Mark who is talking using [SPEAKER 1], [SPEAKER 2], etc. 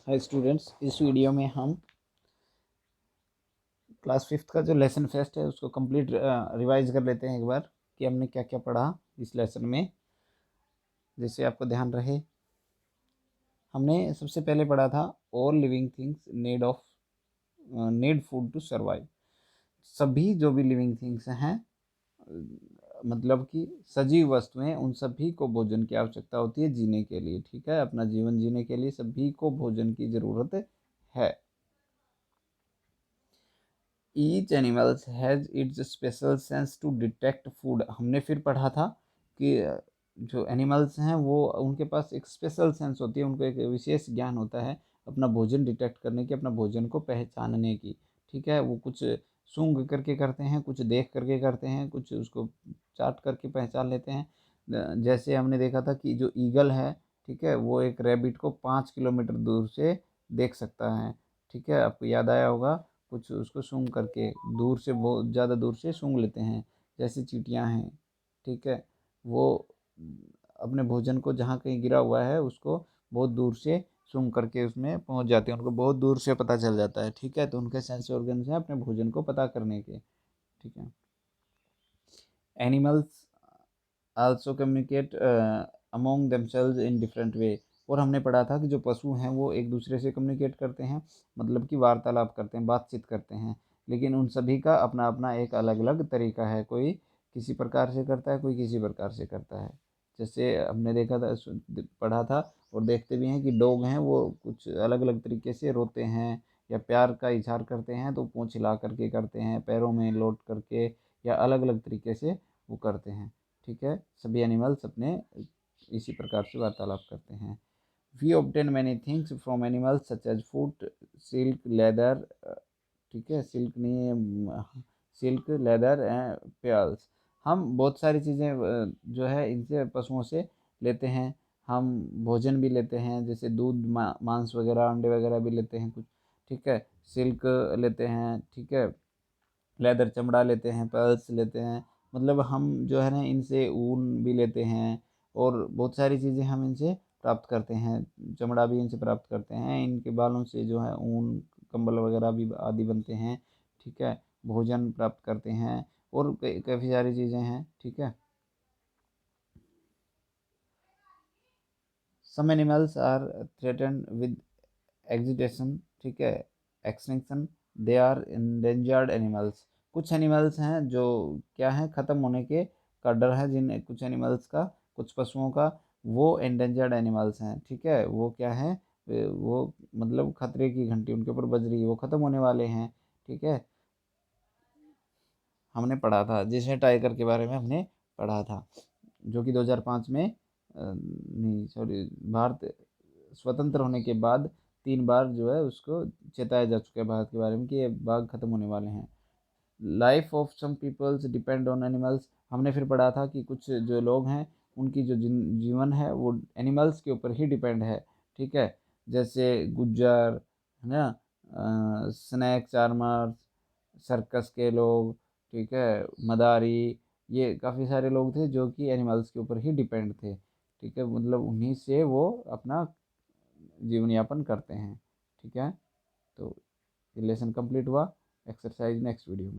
[SPEAKER 1] Hi students, इस video में हम क्लास 5th का जो लेसन फर्स्ट है उसको कंप्लीट रिवाइज कर लेते हैं एक बार कि हमने क्या क्या पढ़ा इस लेसन में, जिससे आपको ध्यान रहे। हमने सबसे पहले पढ़ा था all living things need food to survive. सभी जो भी लिविंग थिंग्स हैं, मतलब कि सजीव वस्तुएं, उन सभी को भोजन की आवश्यकता होती है जीने के लिए। ठीक है, अपना जीवन जीने के लिए सभी को भोजन की ज़रूरत है। Each animals has its special sense to detect food. हमने फिर पढ़ा था कि जो एनिमल्स हैं वो उनके पास एक स्पेशल सेंस होती है, उनको एक विशेष ज्ञान होता है अपना भोजन डिटेक्ट करने की, अपना भोजन को पहचानने की। ठीक है, वो कुछ सूंघ करके करते हैं, कुछ देख करके करते हैं, कुछ उसको चाट करके पहचान लेते हैं। जैसे हमने देखा था कि जो ईगल है, ठीक है, वो एक रैबिट को 5 किलोमीटर दूर से देख सकता है। ठीक है, आपको याद आया होगा, कुछ उसको सूंघ करके दूर से, बहुत ज़्यादा दूर से सूंघ लेते हैं। जैसे चींटियाँ हैं, ठीक है, वो अपने भोजन को जहाँ कहीं गिरा हुआ है उसको बहुत दूर से सूंघ करके उसमें पहुँच जाते हैं, उनको बहुत दूर से पता चल जाता है। ठीक है, तो उनके सेंस ऑर्गन्स हैं अपने भोजन को पता करने के। ठीक है, animals also communicate among themselves in different way. और हमने पढ़ा था कि जो पशु हैं वो एक दूसरे से कम्युनिकेट करते हैं, मतलब कि वार्तालाप करते हैं, बातचीत करते हैं, लेकिन उन सभी का अपना अपना एक अलग अलग तरीका है। कोई किसी प्रकार से करता है, कोई किसी प्रकार से करता है। जैसे हमने देखा था, पढ़ा था और देखते भी हैं कि डॉग हैं वो कुछ अलग अलग तरीके से रोते हैं या प्यार का इजहार करते हैं, तो पूंछ हिला करके करते हैं, पैरों में लौट करके, या अलग अलग तरीके से वो करते हैं। ठीक है, सभी एनिमल्स अपने इसी प्रकार से वार्तालाप करते हैं। We obtain many things from animals such as food, silk, leather. ठीक है, सिल्क नहीं है, सिल्क, लेदर एंड पेयर्स। हम बहुत सारी चीज़ें जो है इनसे, पशुओं से लेते हैं। हम भोजन भी लेते हैं, जैसे दूध, मांस वगैरह, अंडे वगैरह भी लेते हैं कुछ। ठीक है, सिल्क लेते हैं, ठीक है, लेदर चमड़ा लेते हैं, पर्ल्स लेते हैं, मतलब हम जो है ना इनसे ऊन भी लेते हैं, और बहुत सारी चीज़ें हम इनसे प्राप्त करते हैं। चमड़ा भी इनसे प्राप्त करते हैं, इनके बालों से जो है ऊन, कंबल वगैरह भी आदि बनते हैं। ठीक है, भोजन प्राप्त करते हैं, और काफ़ी सारी चीज़ें हैं। ठीक है, some animals are threatened with excitation, ठीक है, extinction, they are endangered animals. कुछ एनिमल्स हैं जो क्या हैं, ख़त्म होने के का डर है जिन कुछ एनिमल्स का, कुछ पशुओं का, वो एंडेंजर्ड एनिमल्स हैं। ठीक है, वो क्या है, वो मतलब खतरे की घंटी उनके ऊपर बज रही है, वो ख़त्म होने वाले हैं। ठीक है, हमने पढ़ा था, जैसे टाइगर के बारे में हमने पढ़ा था, जो कि 2005 में नहीं सॉरी, भारत स्वतंत्र होने के बाद 3 बार जो है उसको चेताया जा चुका है भारत के बारे में कि ये बाघ खत्म होने वाले हैं। Life of some peoples depend on animals. हमने फिर पढ़ा था कि कुछ जो लोग हैं उनकी जो जीवन है वो एनिमल्स के ऊपर ही डिपेंड है। ठीक है, जैसे गुज्जर है ना, स्नैक चार्मर्स, सर्कस के लोग, ठीक है, मदारी, ये काफ़ी सारे लोग थे जो कि एनिमल्स के ऊपर ही डिपेंड थे। ठीक है, मतलब उन्हीं से वो अपना जीवन यापन करते हैं। ठीक है, तो ये लेसन कंप्लीट हुआ। एक्सरसाइज नेक्स्ट वीडियो में।